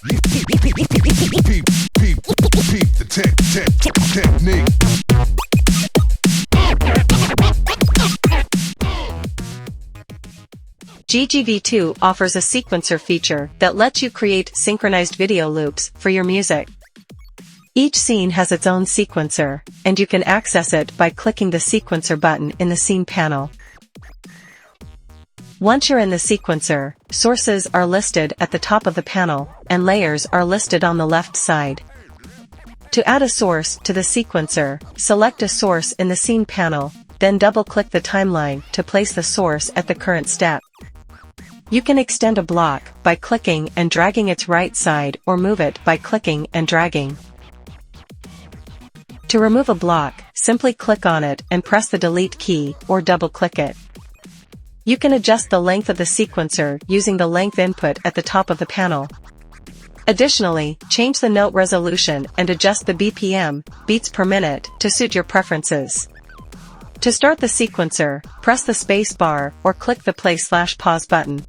Peep the technique. GGV2 offers a sequencer feature that lets you create synchronized video loops for your music. Each scene has its own sequencer, and you can access it by clicking the sequencer button in the scene panel. Once you're in the sequencer, sources are listed at the top of the panel, and layers are listed on the left side. To add a source to the sequencer, select a source in the scene panel, then double-click the timeline to place the source at the current step. You can extend a block by clicking and dragging its right side or move it by clicking and dragging. To remove a block, simply click on it and press the delete key or double-click it. You can adjust the length of the sequencer using the length input at the top of the panel. Additionally, change the note resolution and adjust the BPM, beats per minute, to suit your preferences. To start the sequencer, press the space bar or click the play/pause button.